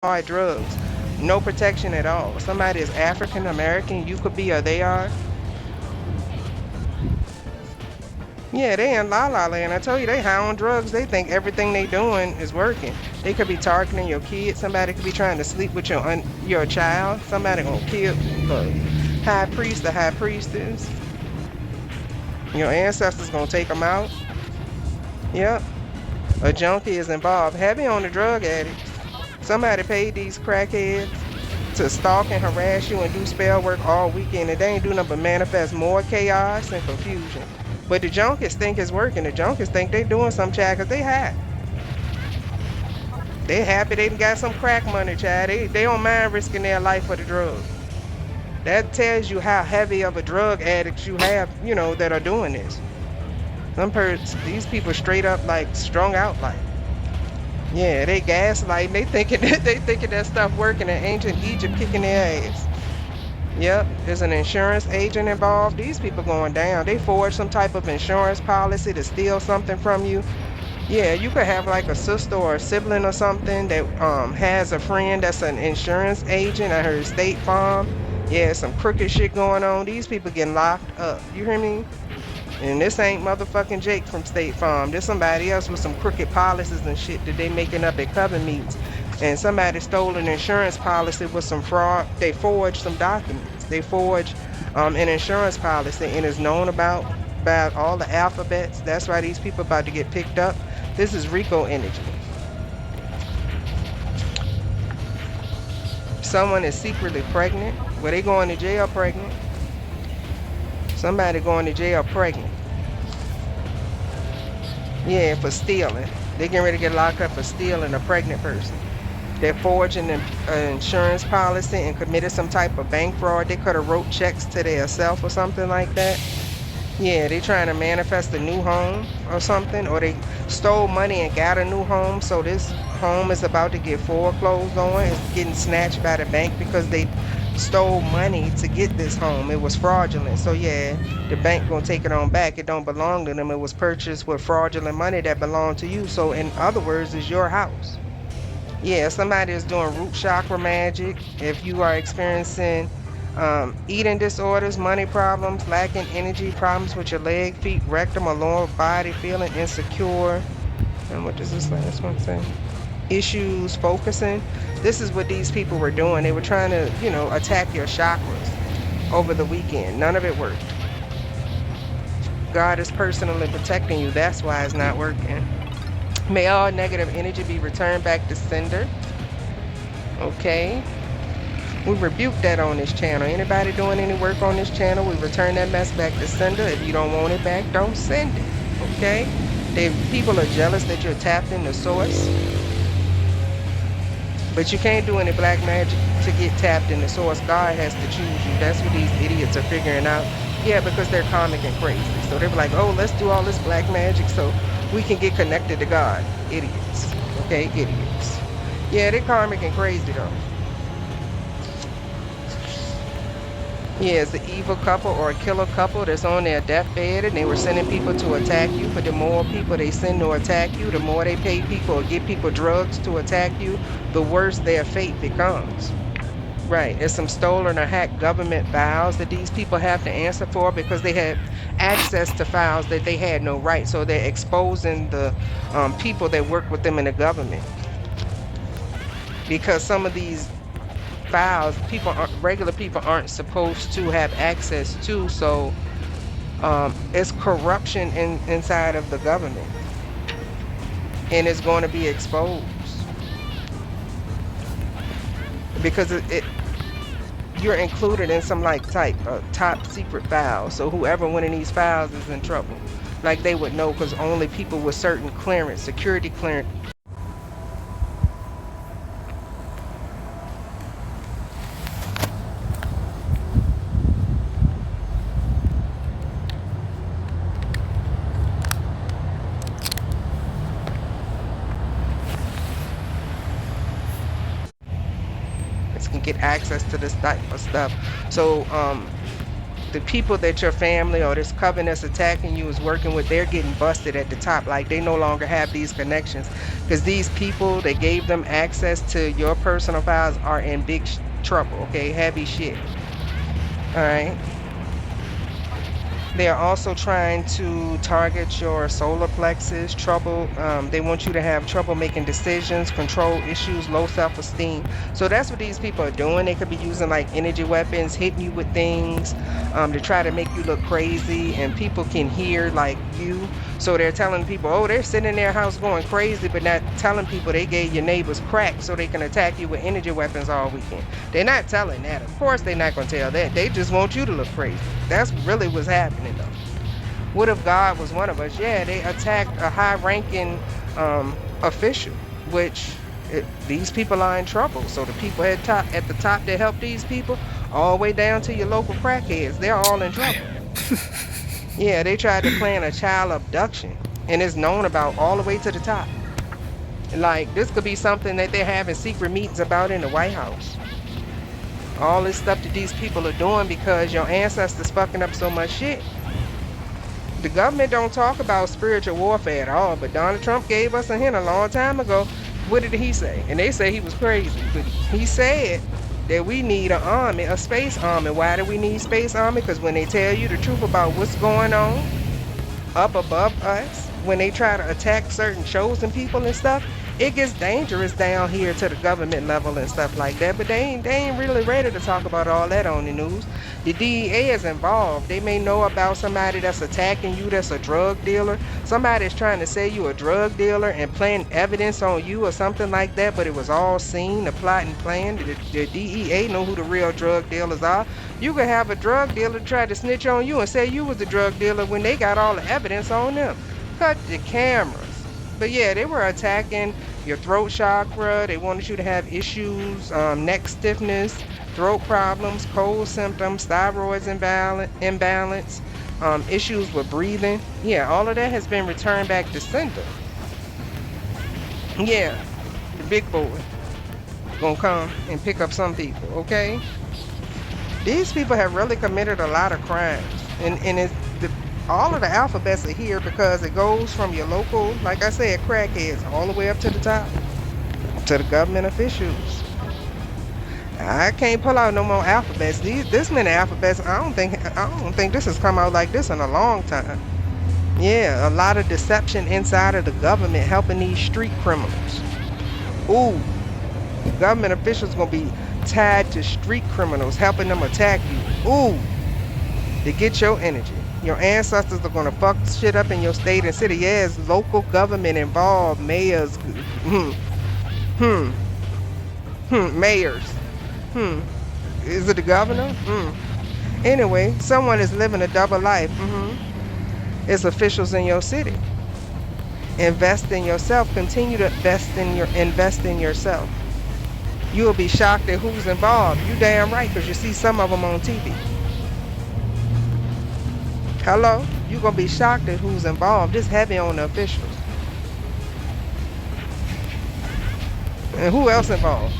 hard drugs. No protection at all. Somebody is African American, you could be or they are. Yeah, they in La La Land. I told you they high on drugs. They think everything they doing is working. They could be targeting your kid. Somebody could be trying to sleep with your child. Somebody gonna kill the high priest, the high priestess. Your ancestors gonna take them out. Yep. A junkie is involved. Heavy on the drug addicts. Somebody paid these crackheads to stalk and harass you and do spell work all weekend, and they ain't do nothing but manifest more chaos and confusion. But the junkies think it's working. The junkies think they doing some child because they high. They happy they done got some crack money, child. They don't mind risking their life for the drug. That tells you how heavy of a drug addicts you have, that are doing this. These people straight up like strung out like. Yeah, they gaslighting. They thinking they thinking that stuff working in ancient Egypt kicking their ass. Yep, there's an insurance agent involved. These people going down. They forge some type of insurance policy to steal something from you. Yeah, you could have like a sister or a sibling or something that has a friend that's an insurance agent. I heard State Farm. Yeah, some crooked shit going on. These people getting locked up. You hear me? And this ain't motherfucking Jake from State Farm. This somebody else with some crooked policies and shit that they making up at cover meets. And somebody stole an insurance policy with some fraud. They forged some documents. They forged an insurance policy and is known about all the alphabets. That's why these people about to get picked up. This is Rico energy. Someone is secretly pregnant. Well, they going to jail pregnant. Somebody going to jail pregnant. Yeah, for stealing. They getting ready to get locked up for stealing a pregnant person. They're forging an insurance policy and committed some type of bank fraud. They could have wrote checks to their self or something like that. Yeah, they trying to manifest a new home or something, or they stole money and got a new home. So this home is about to get foreclosed on. It's getting snatched by the bank because they stole money to get this home. It was fraudulent. So yeah, the bank gonna take it on back. It don't belong to them. It was purchased with fraudulent money that belonged to you. So in other words, it's your house. Yeah, somebody is doing root chakra magic. If you are experiencing eating disorders, money problems, lacking energy, problems with your leg, feet, rectum, or lower body, feeling insecure. And what does this last one say? Issues focusing. This is what these people were doing. They were trying to, attack your chakras over the weekend. None of it worked. God is personally protecting you. That's why it's not working. May all negative energy be returned back to sender. Okay. We rebuke that on this channel. Anybody doing any work on this channel, we return that mess back to sender. If you don't want it back, don't send it. Okay? People are jealous that you're tapped in the source. But you can't do any black magic to get tapped in the source. God has to choose you. That's what these idiots are figuring out. Yeah, because they're karmic and crazy. So they're like, oh, let's do all this black magic so we can get connected to God. Idiots. Okay, idiots. Yeah, they're karmic and crazy though. Yeah, it's an evil couple or a killer couple that's on their deathbed and they were sending people to attack you. But the more people they send to attack you, the more they pay people or give people drugs to attack you, the worse their fate becomes. Right. There's some stolen or hacked government files that these people have to answer for because they had access to files that they had no right. So they're exposing the people that work with them in the government. Because some of these files regular people aren't supposed to have access to, so it's corruption inside of the government and it's going to be exposed because you're included in some like type of top secret files, so whoever went in these files is in trouble. Like they would know because only people with certain clearance, security clearance. Can get access to this type of stuff. So the people that your family or this coven that's attacking you is working with, they're getting busted at the top. Like they no longer have these connections because these people that gave them access to your personal files are in big trouble. Okay, heavy shit. All right. They are also trying to target your solar plexus, they want you to have trouble making decisions, control issues, low self-esteem. So that's what these people are doing. They could be using like energy weapons, hitting you with things, to try to make you look crazy, and people can hear like you. So they're telling people, oh, they're sitting in their house going crazy, but not telling people they gave your neighbors crack so they can attack you with energy weapons all weekend. They're not telling that. Of course they're not going to tell that. They just want you to look crazy. That's really what's happening though. What if God was one of us? Yeah, they attacked a high-ranking official, which these people are in trouble. So the people at the top that help these people, all the way down to your local crackheads, they're all in trouble. Yeah, they tried to plan a child abduction, and it's known about all the way to the top. Like, this could be something that they're having secret meetings about in the White House. All this stuff that these people are doing because your ancestors fucking up so much shit. The government don't talk about spiritual warfare at all, but Donald Trump gave us a hint a long time ago. What did he say? And they say he was crazy, but he said that we need an army, a space army. Why do we need space army? Because when they tell you the truth about what's going on up above us, when they try to attack certain chosen people and stuff, it gets dangerous down here to the government level and stuff like that. But they ain't really ready to talk about all that on the news. The DEA is involved. They may know about somebody that's attacking you that's a drug dealer. Somebody's trying to say you a drug dealer and plant evidence on you or something like that, but it was all seen, the plot and plan. The DEA know who the real drug dealers are. You could have a drug dealer try to snitch on you and say you was the drug dealer when they got all the evidence on them. Cut the cameras. But yeah, they were attacking your throat chakra. They wanted you to have issues, neck stiffness, throat problems, cold symptoms, thyroid imbalance, issues with breathing. Yeah, all of that has been returned back to sender. Yeah, the big boy gonna come and pick up some people, okay? These people have really committed a lot of crimes, and it's all of the alphabets are here because it goes from your local, like I said, crackheads, all the way up to the top, to the government officials. I can't pull out no more alphabets. This many alphabets, I don't think this has come out like this in a long time. Yeah, a lot of deception inside of the government helping these street criminals. Ooh, government officials gonna be tied to street criminals, helping them attack you. Ooh, to get your energy. Your ancestors are gonna fuck shit up in your state and city. Yes, local government involved, mayors. Mayors. Is it the governor? Anyway, someone is living a double life. It's officials in your city. Invest in yourself. Continue to invest in yourself. You will be shocked at who's involved. You damn right, because you see some of them on TV. Hello? You're going to be shocked at who's involved. It's heavy on the officials. And who else involved?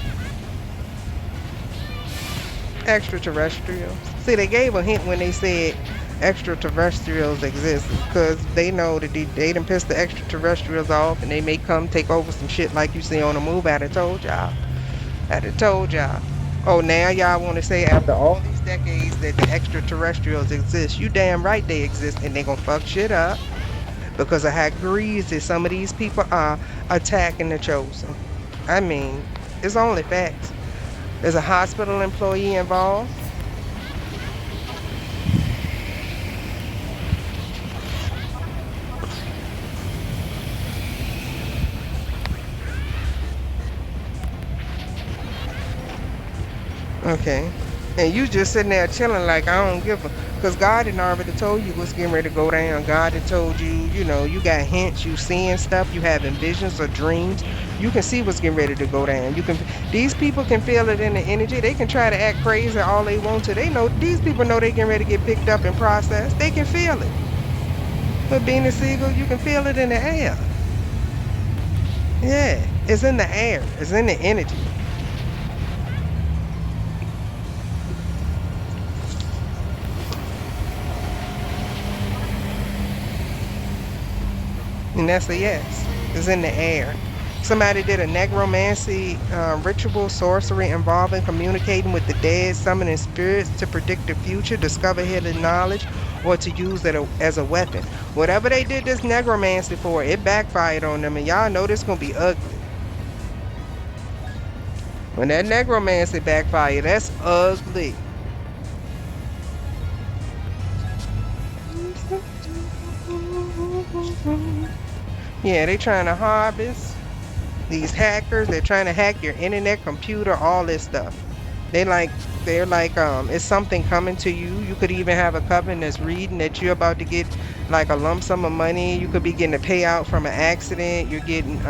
Extraterrestrials. See, they gave a hint when they said extraterrestrials exist, because they know that they done pissed the extraterrestrials off, and they may come take over some shit like you see on the movie. I done told y'all. Oh, now y'all want to say after all these decades that the extraterrestrials exist. You damn right they exist, and they gonna fuck shit up because of how greasy some of these people are attacking the chosen. I mean, it's only facts. There's a hospital employee involved. Okay. And you just sitting there chilling like I don't give a, because God had already told you what's getting ready to go down. God had told you, you know, you got hints, you seeing stuff, you having visions or dreams. You can see what's getting ready to go down. These people can feel it in the energy. They can try to act crazy all they want to. They know, these people know they getting ready to get picked up and processed. They can feel it. But being a seagull, you can feel it in the air. Yeah, it's in the air. It's in the energy. And that's a yes. It's in the air. Somebody did a necromancy ritual sorcery involving communicating with the dead, summoning spirits to predict the future, discover hidden knowledge, or to use it as a weapon. Whatever they did this necromancy for, it backfired on them, and y'all know this gonna be ugly. When that necromancy backfired, that's ugly. Yeah, they trying to harvest these hackers. They're trying to hack your internet, computer, all this stuff. They're like, it's something coming to you. You could even have a coven that's reading that you're about to get like a lump sum of money. You could be getting a payout from an accident. You're getting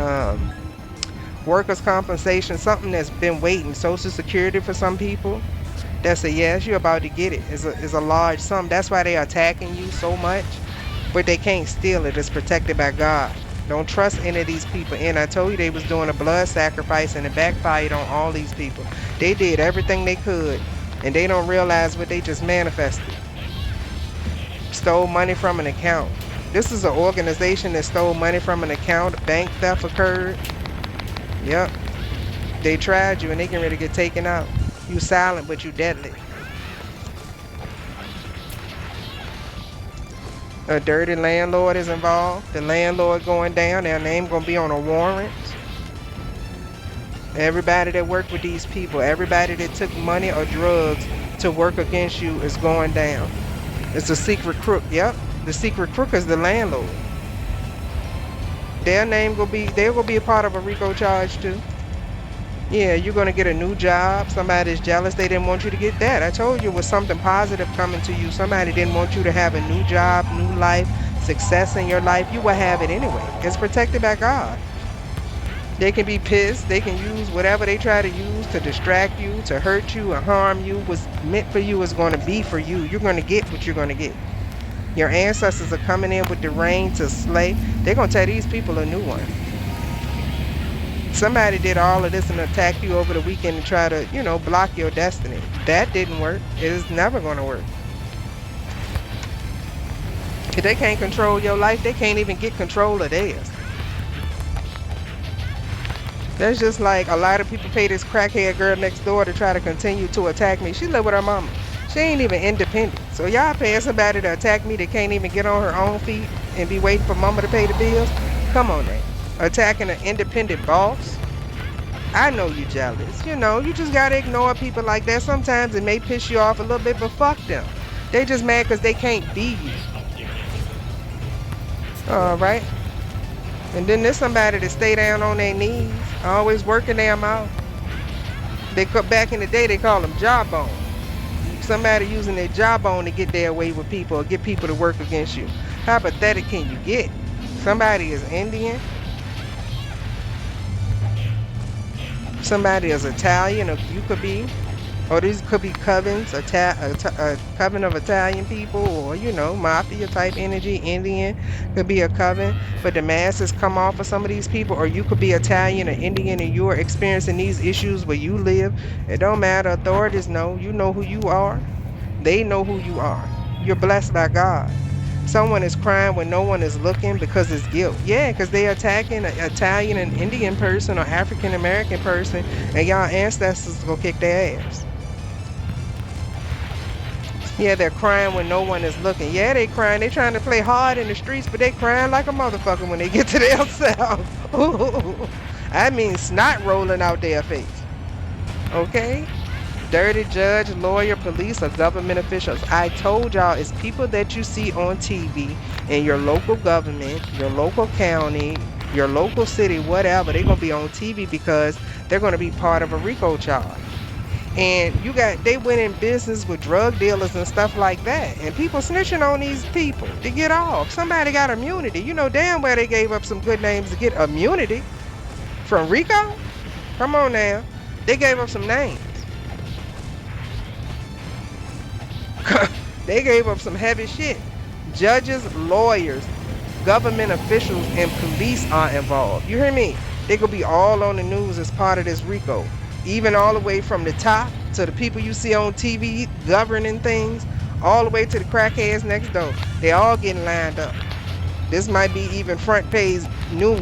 workers' compensation, something that's been waiting, Social Security for some people. That's a yes, you're about to get it. It's a large sum. That's why they're attacking you so much. But they can't steal it. It's protected by God. Don't trust any of these people. And I told you they was doing a blood sacrifice and it backfired on all these people. They did everything they could and they don't realize what they just manifested. Stole money from an account. This is an organization that stole money from an account. Bank theft occurred. Yep. They tried you and they can really get taken out. You silent, but you deadly. A dirty landlord is involved. The landlord going down, their name gonna be on a warrant. Everybody that worked with these people, everybody that took money or drugs to work against you is going down. It's a secret crook. Yep, the secret crook is the landlord. Their name they're gonna be a part of a RICO charge too. Yeah, you're gonna get a new job. Somebody's jealous. They didn't want you to get that. I told you it was something positive coming to you. Somebody didn't want you to have a new job, new life, success in your life. You will have it anyway. It's protected by God. They can be pissed. They can use whatever they try to use to distract you, to hurt you, or harm you. What's meant for you is going to be for you. You're going to get what you're going to get. Your ancestors are coming in with the rain to slay. They're going to tell these people a new one. Somebody did all of this and attacked you over the weekend and try to, block your destiny. That didn't work. It is never going to work. If they can't control your life, they can't even get control of theirs. That's just like a lot of people pay this crackhead girl next door to try to continue to attack me. She live with her mama. She ain't even independent. So y'all paying somebody to attack me that can't even get on her own feet and be waiting for mama to pay the bills? Come on now. Attacking an independent boss? I know you jealous. You just gotta ignore people like that. Sometimes it may piss you off a little bit, but fuck them. They just mad because they can't be you. Alright? And then there's somebody that stay down on their knees, always working their mouth. Back in the day, they call them jawbone. Somebody using their jawbone to get their way with people or get people to work against you. How pathetic can you get? Somebody is Indian. Somebody is Italian, or you could be, or these could be covens, a coven of Italian people, or mafia type energy. Indian could be a coven, but the masses come off of some of these people. Or you could be Italian or Indian and you're experiencing these issues where you live. It don't matter. Authorities know. You know who you are. They know who you are. You're blessed by God. Someone is crying when no one is looking because it's guilt. Yeah, because they're attacking an Italian and Indian person or African American person, and y'all ancestors go kick their ass. Yeah, they're crying when no one is looking. Yeah, they crying. They trying to play hard in the streets, but they crying like a motherfucker when they get to their self. I mean snot rolling out their face. Okay? Dirty judge, lawyer, police, or government officials. I told y'all, it's people that you see on TV in your local government, your local county, your local city, whatever. They're going to be on TV because they're going to be part of a RICO charge. And they went in business with drug dealers and stuff like that. And people snitching on these people to get off. Somebody got immunity. You know damn well they gave up some good names to get immunity from RICO. Come on now. They gave up some names. They gave up some heavy shit. Judges, lawyers, government officials, and police are involved. You hear me? They could be all on the news as part of this RICO. Even all the way from the top to the people you see on TV governing things, all the way to the crackheads next door. They all getting lined up. This might be even front page news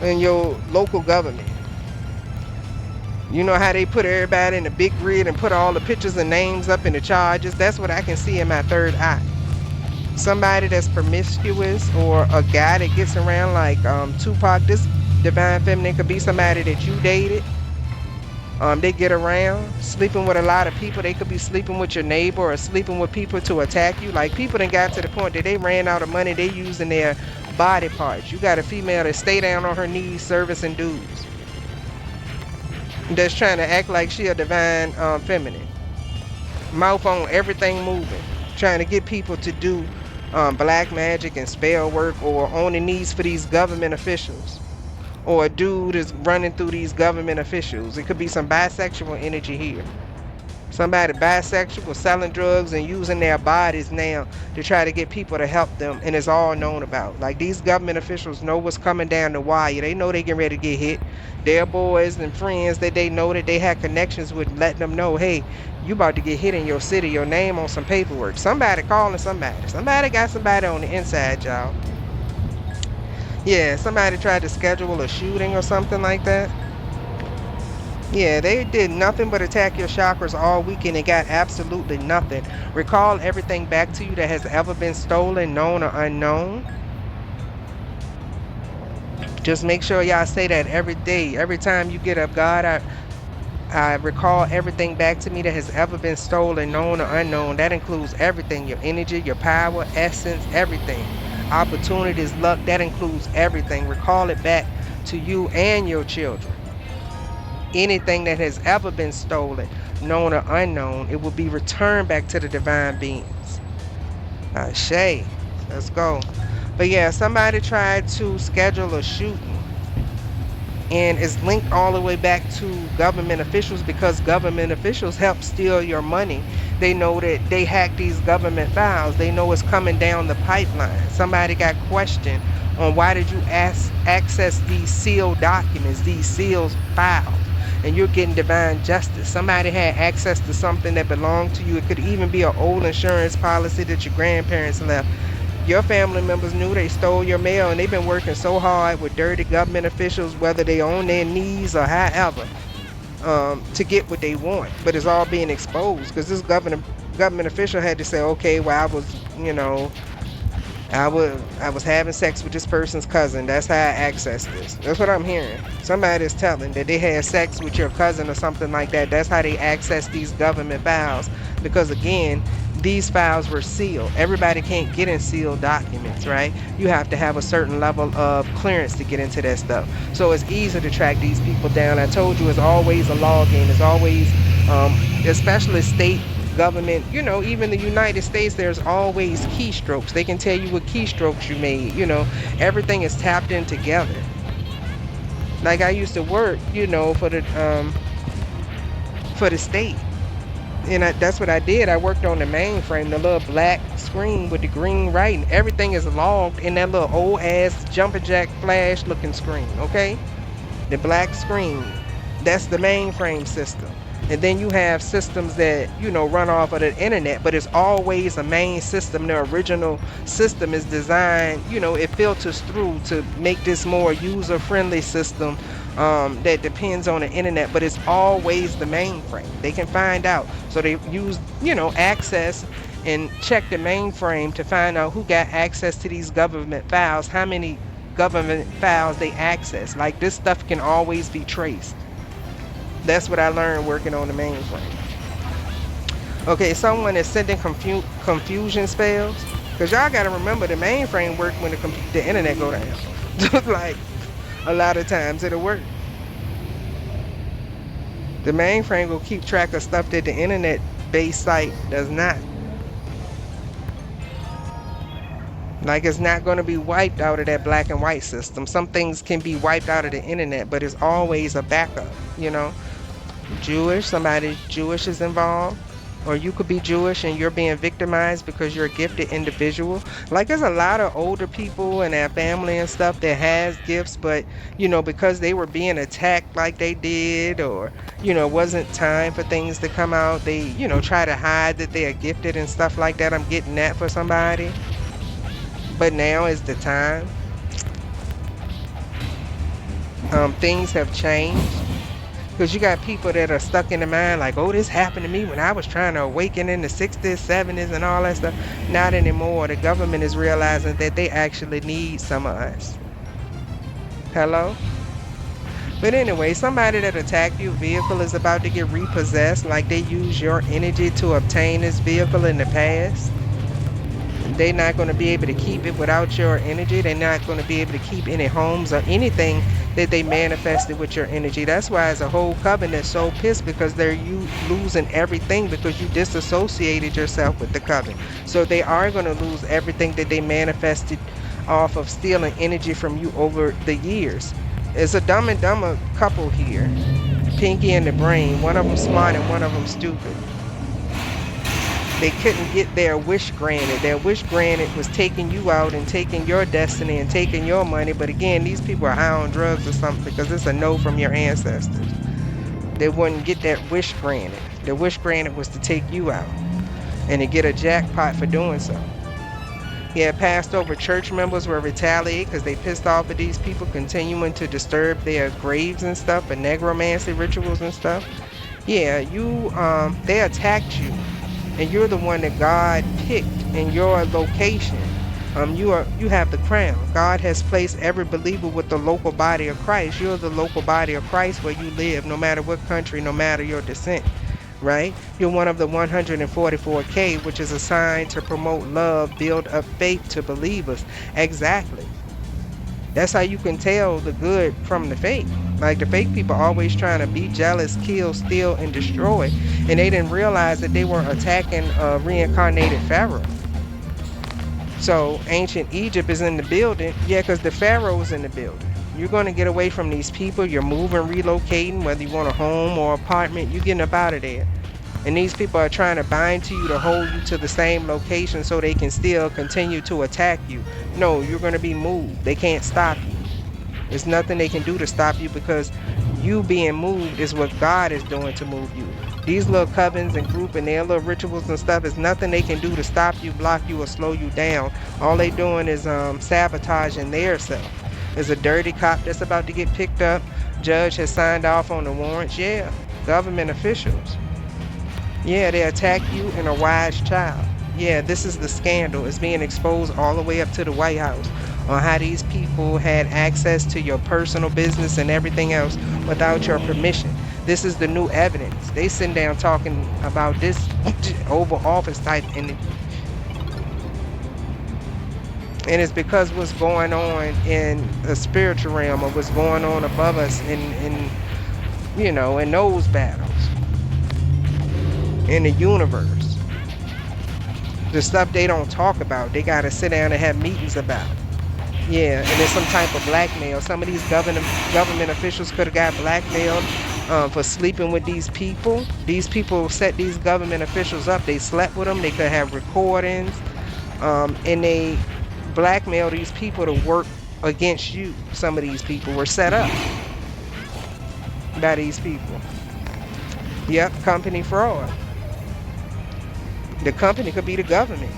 in your local government. You know how they put everybody in the big grid and put all the pictures and names up in the charges? That's what I can see in my third eye. Somebody that's promiscuous, or a guy that gets around like Tupac. This divine feminine could be somebody that you dated. They get around sleeping with a lot of people. They could be sleeping with your neighbor or sleeping with people to attack you. Like, people done got to the point that they ran out of money. They using their body parts. You got a female that stay down on her knees servicing dudes, that's trying to act like she a divine feminine. Mouth on everything moving, trying to get people to do black magic and spell work, or on the knees for these government officials, or a dude is running through these government officials. It could be some bisexual energy here. Somebody bisexual selling drugs and using their bodies now to try to get people to help them, and it's all known about. Like, these government officials know what's coming down the wire. They know they getting ready to get hit. Their boys and friends that they know that they had connections with, letting them know, hey, you about to get hit in your city, your name on some paperwork. Somebody calling somebody. Somebody got somebody on the inside, y'all. Yeah, somebody tried to schedule a shooting or something like that. Yeah, they did nothing but attack your chakras all weekend and got absolutely nothing. Recall everything back to you that has ever been stolen, known or unknown. Just make sure y'all say that every day, every time you get up. God, I recall everything back to me that has ever been stolen, known or unknown. That includes everything: your energy, your power, essence, everything. Opportunities, luck, that includes everything. Recall it back to you and your children. Anything that has ever been stolen, known or unknown, it will be returned back to the divine beings. Shay, let's go. But yeah, somebody tried to schedule a shooting, and it's linked all the way back to government officials, because government officials help steal your money. They know that they hack these government files. They know it's coming down the pipeline. Somebody got questioned on why did you access these sealed documents, these sealed files, and you're getting divine justice. Somebody had access to something that belonged to you. It could even be an old insurance policy that your grandparents left. Your family members knew they stole your mail, and they've been working so hard with dirty government officials, whether they on their knees or however, to get what they want. But it's all being exposed because this government official had to say, okay, well, I was having sex with this person's cousin. That's how I accessed this. That's what I'm hearing. Somebody is telling that they had sex with your cousin or something like that. That's how they access these government files. Because again, these files were sealed. Everybody can't get in sealed documents, right? You have to have a certain level of clearance to get into that stuff. So it's easy to track these people down. I told you, it's always a login. It's always, especially state government, even the United States, there's always keystrokes. They can tell you what keystrokes you made. Everything is tapped in together. Like, I used to work, for the state, and that's what I did. I worked on the mainframe, the little black screen with the green writing. Everything is logged in that little old ass jumping jack flash looking screen. Okay, the black screen, that's the mainframe system. And then you have systems that, run off of the internet, but it's always a main system. The original system is designed, it filters through to make this more user-friendly system that depends on the internet, but it's always the mainframe. They can find out. So they use, access and check the mainframe to find out who got access to these government files, how many government files they access. Like, this stuff can always be traced. That's what I learned working on the mainframe. Okay, someone is sending confusion spells. Because y'all got to remember, the mainframe work when the internet go down. Like, a lot of times it'll work. The mainframe will keep track of stuff that the internet-based site does not. Like, it's not going to be wiped out of that black and white system. Some things can be wiped out of the internet, but it's always a backup, Jewish, somebody Jewish is involved, or you could be Jewish and you're being victimized because you're a gifted individual. Like, there's a lot of older people and their family and stuff that has gifts, but because they were being attacked like they did, or wasn't time for things to come out, they try to hide that they are gifted and stuff like that. I'm getting that for somebody. But now is the time. Things have changed. Because you got people that are stuck in the mind like, oh, this happened to me when I was trying to awaken in the 60s, 70s, and all that stuff. Not anymore. The government is realizing that they actually need some of us. Hello? But anyway, somebody that attacked your vehicle is about to get repossessed, like they used your energy to obtain this vehicle in the past. They're not going to be able to keep it without your energy. They're not going to be able to keep any homes or anything that they manifested with your energy. That's why as a whole covenant so pissed, because they're you losing everything because you disassociated yourself with the covenant. So they are going to lose everything that they manifested off of stealing energy from you over the years. It's a Dumb and Dumber couple here, Pinky and the Brain. One of them smart and one of them stupid. They couldn't get their wish granted. Their wish granted was taking you out and taking your destiny and taking your money. But again, these people are high on drugs or something, because it's a no from your ancestors. They wouldn't get that wish granted. The wish granted was to take you out and to get a jackpot for doing so. Yeah, passed over church members were retaliated because they pissed off at these people continuing to disturb their graves and stuff and necromancy rituals and stuff. Yeah, they attacked you. And you're the one that God picked in your location. You have the crown. God has placed every believer with the local body of Christ. You're the local body of Christ where you live, no matter what country, no matter your descent, right? You're one of the 144K, which is assigned to promote love, build up faith to believers. Exactly. That's how you can tell the good from the fake. Like the fake people always trying to be jealous, kill, steal, and destroy. And they didn't realize that they were attacking a reincarnated Pharaoh. So ancient Egypt is in the building. Yeah, because the Pharaoh is in the building. You're going to get away from these people. You're moving, relocating, whether you want a home or apartment, you're getting up out of there. And these people are trying to bind to you to hold you to the same location so they can still continue to attack you. No, you're going to be moved. They can't stop you. There's nothing they can do to stop you, because you being moved is what God is doing to move you. These little covens and group and their little rituals and stuff is nothing they can do to stop you, block you, or slow you down. All they doing is sabotaging their self. There's a dirty cop that's about to get picked up. Judge has signed off on the warrants. Yeah, government officials. Yeah, they attack you and a wise child. Yeah, this is the scandal. It's being exposed all the way up to the White House on how these people had access to your personal business and everything else without your permission. This is the new evidence. They sitting down talking about this Oval Office type energy. And it's because what's going on in the spiritual realm, or what's going on above us in those battles. In the universe, the stuff they don't talk about, they gotta sit down and have meetings about. Yeah, and there's some type of blackmail. Some of these government officials could have got blackmailed for sleeping with these people. These people set these government officials up. They slept with them. They could have recordings, and they blackmail these people to work against you. Some of these people were set up by these people. Yep, company fraud. The company could be the government.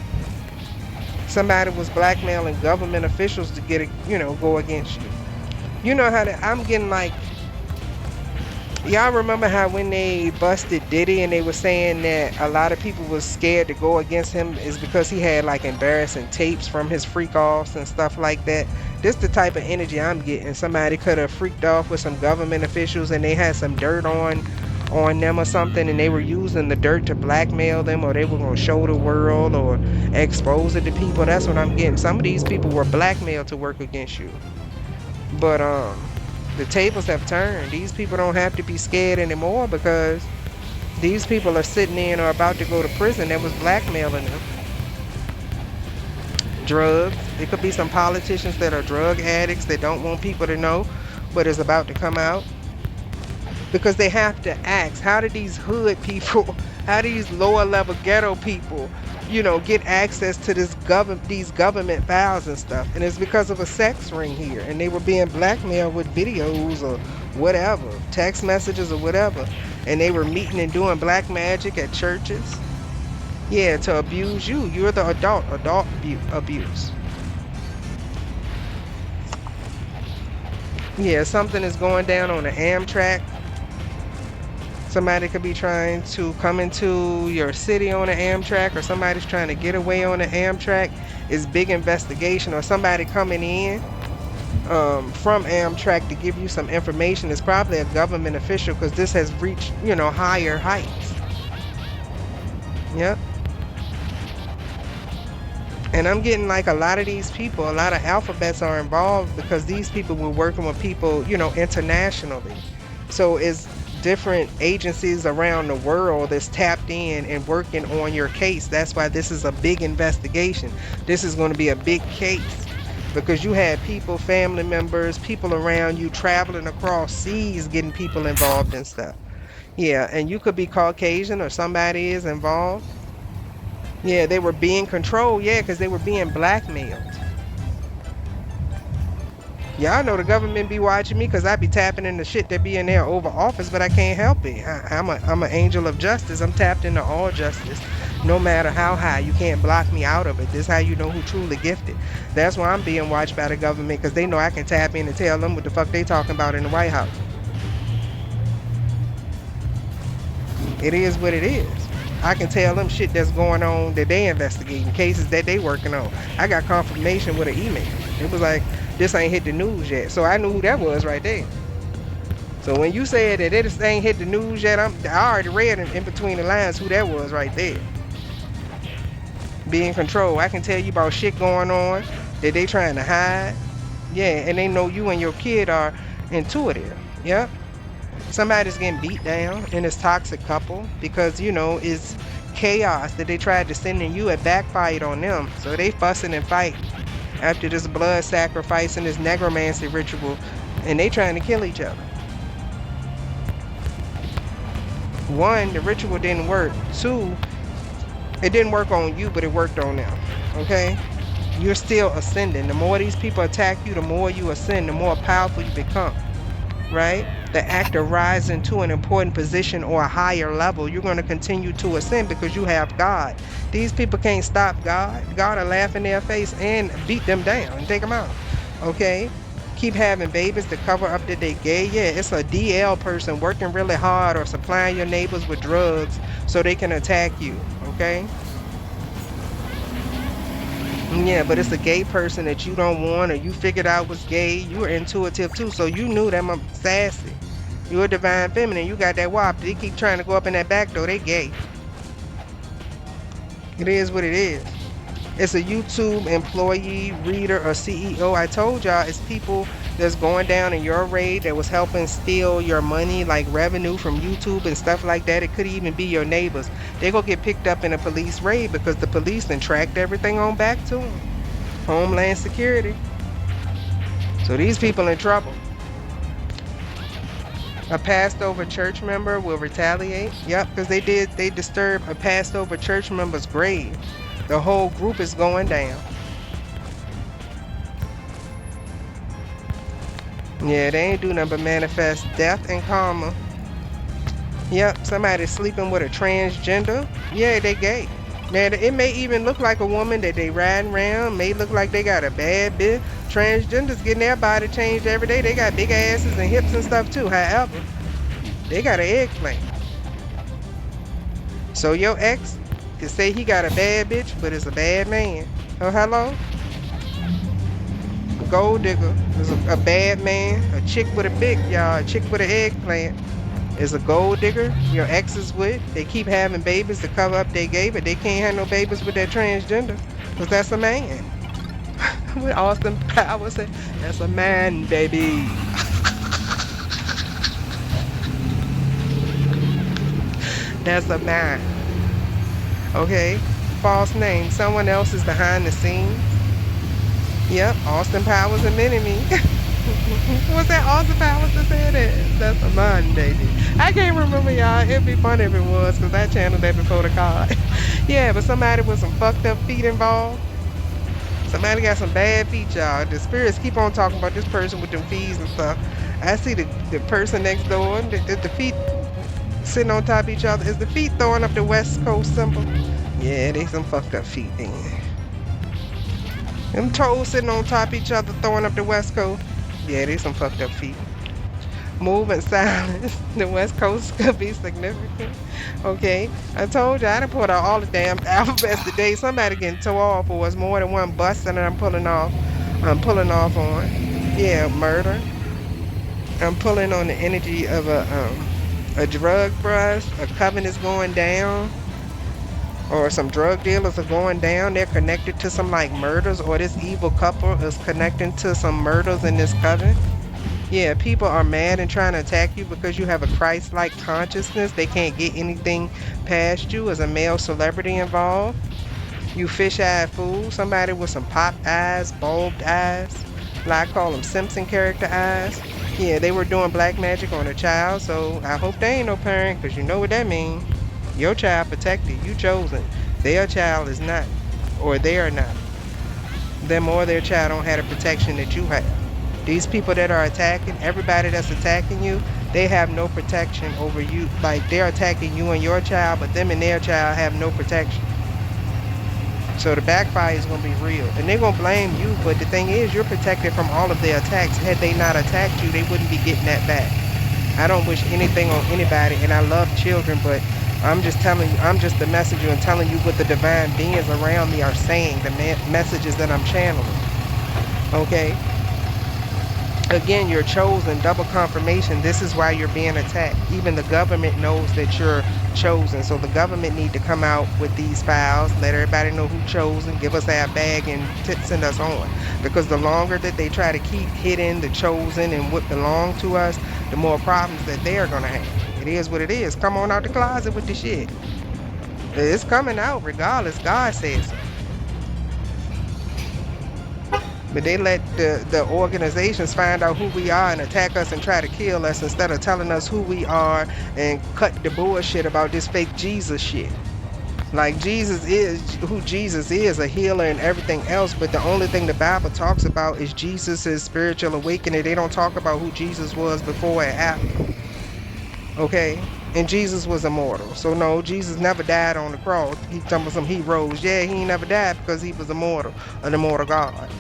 Somebody was blackmailing government officials to get it, go against you. You know how I'm getting like, y'all remember how when they busted Diddy and they were saying that a lot of people was scared to go against him is because he had like embarrassing tapes from his freak offs and stuff like that. This the type of energy I'm getting. Somebody could have freaked off with some government officials and they had some dirt on them or something, and they were using the dirt to blackmail them, or they were going to show the world or expose it to people. That's what I'm getting. Some of these people were blackmailed to work against you. But the tables have turned. These people don't have to be scared anymore, because these people are sitting in or about to go to prison that was blackmailing them. Drugs. It could be some politicians that are drug addicts that don't want people to know, but it's about to come out. Because they have to ask, how do these hood people, how do these lower level ghetto people, get access to these government files and stuff? And it's because of a sex ring here, and they were being blackmailed with videos or whatever, text messages or whatever, and they were meeting and doing black magic at churches. Yeah, to abuse you. You're the adult abuse. Yeah, something is going down on the Amtrak. Somebody could be trying to come into your city on an Amtrak, or somebody's trying to get away on an Amtrak. It's big investigation, or somebody coming in from Amtrak to give you some information. It's probably a government official because this has reached, higher heights. Yep. And I'm getting like a lot of these people, a lot of alphabets are involved because these people were working with people, internationally. So it's different agencies around the world that's tapped in and working on your case. That's why this is a big investigation. This is going to be a big case because you had people, family members, people around you traveling across seas getting people involved and stuff. Yeah, and you could be Caucasian or somebody is involved. Yeah, they were being controlled. Yeah, because they were being blackmailed. Y'all know the government be watching me because I be tapping in the shit that be in there over office, but I can't help it. I'm an angel of justice. I'm tapped into all justice. No matter how high, you can't block me out of it. This is how you know who truly gifted. That's why I'm being watched by the government because they know I can tap in and tell them what the fuck they talking about in the White House. It is what it is. I can tell them shit that's going on that they investigating, cases that they working on. I got confirmation with an email. It was like, this ain't hit the news yet. So I knew who that was right there. So when you said that this ain't hit the news yet, I already read in between the lines who that was right there. Being controlled. I can tell you about shit going on that they trying to hide. Yeah, and they know you and your kid are intuitive. Yep. Somebody's getting beat down in this toxic couple because it's chaos that they tried to send in you. It backfired on them, so they fussing and fighting after this blood sacrifice and this necromancy ritual, and they trying to kill each other. One, the ritual didn't work. Two, it didn't work on you, but it worked on them. Okay, you're still ascending. The more these people attack you, the more you ascend, the more powerful you become. Right? The act of rising to an important position or a higher level, you're going to continue to ascend because you have God. These people can't stop God. God will laugh in their face and beat them down and take them out. Okay? Keep having babies to cover up that they gay. Yeah, it's a DL person working really hard or supplying your neighbors with drugs so they can attack you. Okay? Yeah, but it's a gay person that you don't want or you figured out was gay. You were intuitive too, so you knew that I'm sassy. You're a divine feminine. You got that wop. They keep trying to go up in that back door. They gay. It is what it is. It's a YouTube employee, reader, or CEO. I told y'all it's people that's going down in your raid that was helping steal your money, like revenue from YouTube and stuff like that. It could even be your neighbors. They go get picked up in a police raid because the police then tracked everything on back to them. Homeland Security. So these people in trouble. A passed over church member will retaliate. Yep, because they disturbed a passed over church member's grave. The whole group is going down. Yeah, they ain't do nothing but manifest death and karma. Yep, somebody's sleeping with a transgender. Yeah, they gay. Now, it may even look like a woman that they riding around. May look like they got a bad bitch. Transgenders getting their body changed every day. They got big asses and hips and stuff too. However, they got an eggplant. So your ex can say he got a bad bitch, but it's a bad man. Oh, hello? A gold digger is a bad man. A chick with a big, y'all. A chick with an eggplant is a gold digger. Your ex is with. They keep having babies to cover up their gay, but they can't have no babies with that transgender because that's a man. With Austin Powers said, that's a man, baby. That's a man. Okay? False name. Someone else is behind the scenes. Yep, Austin Powers and Mini-Me. What's that Austin Powers that said it? That's a man, baby. I can't remember, y'all. It'd be fun if it was, because I channeled that before the card. Yeah, but somebody with some fucked up feet involved. Somebody got some bad feet, y'all. The spirits keep on talking about this person with them fees and stuff. I see the person next door, the feet sitting on top of each other. Is the feet throwing up the West Coast symbol? Yeah, they some fucked up feet, man. Them toes sitting on top of each other throwing up the West Coast. Yeah, they some fucked up feet. Move in silence. The West Coast could be significant. Okay. I told you I done put out all the damn alphabets today. Somebody getting tore off or it's more than one busting and I'm pulling off. I'm pulling off on. Yeah, murder. I'm pulling on the energy of a drug bust, a coven is going down, or some drug dealers are going down. They're connected to some like murders, or this evil couple is connecting to some murders in this coven. Yeah, people are mad and trying to attack you because you have a Christ-like consciousness. They can't get anything past you as a male celebrity involved. You fish-eyed fool, somebody with some popped eyes, bulbed eyes. Like I call them Simpson character eyes. Yeah, they were doing black magic on a child, so I hope they ain't no parent, because you know what that means. Your child protected, you chosen. Their child is not, or they are not. Them or their child don't have the protection that you have. These people that are attacking, everybody that's attacking you, they have no protection over you. Like, they're attacking you and your child, but them and their child have no protection. So the backfire is going to be real. And they're going to blame you, but the thing is, you're protected from all of their attacks. Had they not attacked you, they wouldn't be getting that back. I don't wish anything on anybody, and I love children, but I'm just telling you, I'm just the messenger and telling you what the divine beings around me are saying, the messages that I'm channeling. Okay? Again, you're chosen, double confirmation. This is why you're being attacked. Even the government knows that you're chosen. So the government need to come out with these files, let everybody know who chosen, give us our bag and send us on. Because the longer that they try to keep hidden the chosen and what belong to us, the more problems that they're going to have. It is what it is. Come on out the closet with the shit. It's coming out regardless. God says so. But they let the organizations find out who we are and attack us and try to kill us instead of telling us who we are and cut the bullshit about this fake Jesus shit. Like, Jesus is who Jesus is, a healer and everything else, but the only thing the Bible talks about is Jesus' spiritual awakening. They don't talk about who Jesus was before and after. Okay? And Jesus was immortal. So no, Jesus never died on the cross. He told me he rose. Yeah, he never died because he was immortal, an immortal God.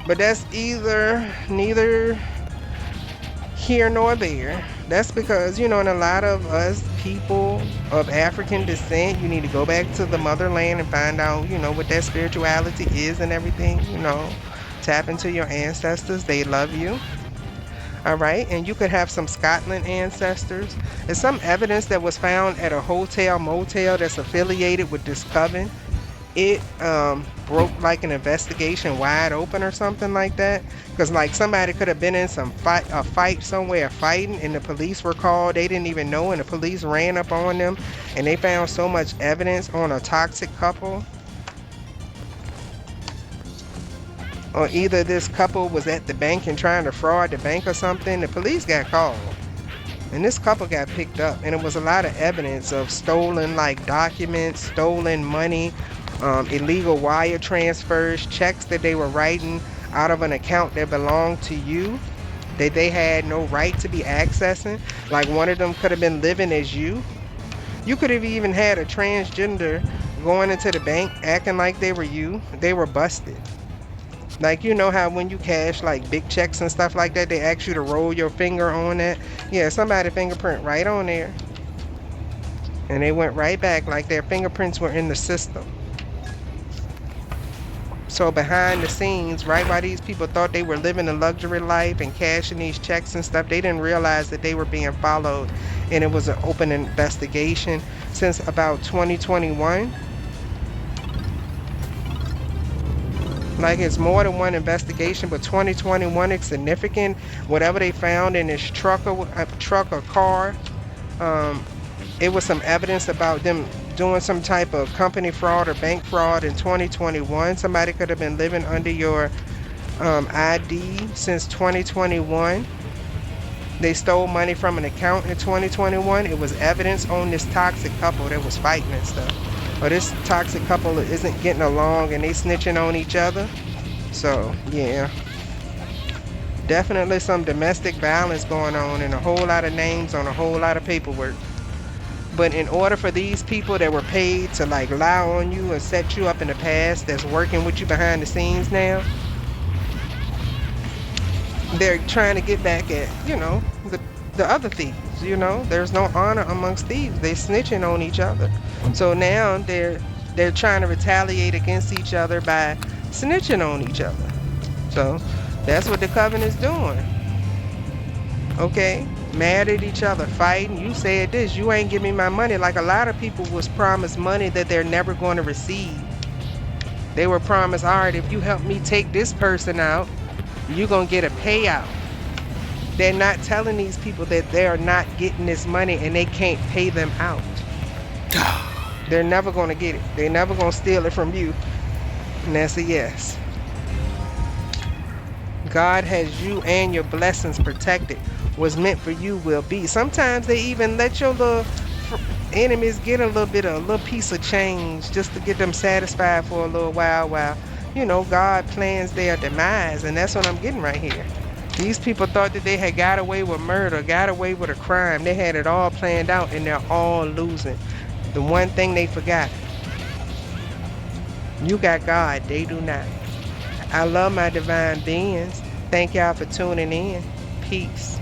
But that's neither here nor there. That's because, and a lot of us people of African descent, you need to go back to the motherland and find out, what that spirituality is and everything, Tap into your ancestors. They love you. All right. And you could have some Scotland ancestors. There's some evidence that was found at a hotel motel that's affiliated with this coven. It broke like an investigation wide open or something like that, because like somebody could have been in a fight somewhere fighting and the police were called. They didn't even know, and the police ran up on them and they found so much evidence on a toxic couple, or either this couple was at the bank and trying to fraud the bank or something. The police got called and this couple got picked up, and it was a lot of evidence of stolen like documents, stolen money, illegal wire transfers, checks that they were writing out of an account that belonged to you, that they had no right to be accessing. Like, one of them could have been living as you. You could have even had a transgender going into the bank acting like they were you. They were busted. Like, you know how when you cash like big checks and stuff like that, they ask you to roll your finger on that? Yeah, somebody fingerprint right on there. And they went right back like their fingerprints were in the system. So behind the scenes, right while these people thought they were living a luxury life and cashing these checks and stuff, they didn't realize that they were being followed. And it was an open investigation since about 2021. Like, it's more than one investigation, but 2021 is significant. Whatever they found in this truck or car, it was some evidence about them doing some type of company fraud or bank fraud in 2021. Somebody could have been living under your ID since 2021. They stole money from an account in 2021. It was evidence on this toxic couple that was fighting and stuff. Or this toxic couple isn't getting along and they snitching on each other. So, yeah. Definitely some domestic violence going on and a whole lot of names on a whole lot of paperwork. But in order for these people that were paid to like lie on you and set you up in the past, that's working with you behind the scenes now, They're trying to get back at, the other thieves. There's no honor amongst thieves. They snitching on each other. So now they're trying to retaliate against each other by snitching on each other. So that's what the covenant's doing. Okay? Mad at each other, fighting. You said this, you ain't give me my money. Like a lot of people was promised money that they're never going to receive. They were promised, all right, if you help me take this person out, you're going to get a payout. They're not telling these people that they're not getting this money and they can't pay them out. They're never going to get it. They're never going to steal it from you. And that's a yes. God has you and your blessings protected. What's meant for you will be. Sometimes they even let your little enemies get a little piece of change just to get them satisfied for a little while. God plans their demise, and that's what I'm getting right here. These people thought that they had got away with murder, got away with a crime. They had it all planned out, and they're all losing. The one thing they forgot, you got God, they do not. I love my divine beings. Thank y'all for tuning in. Peace.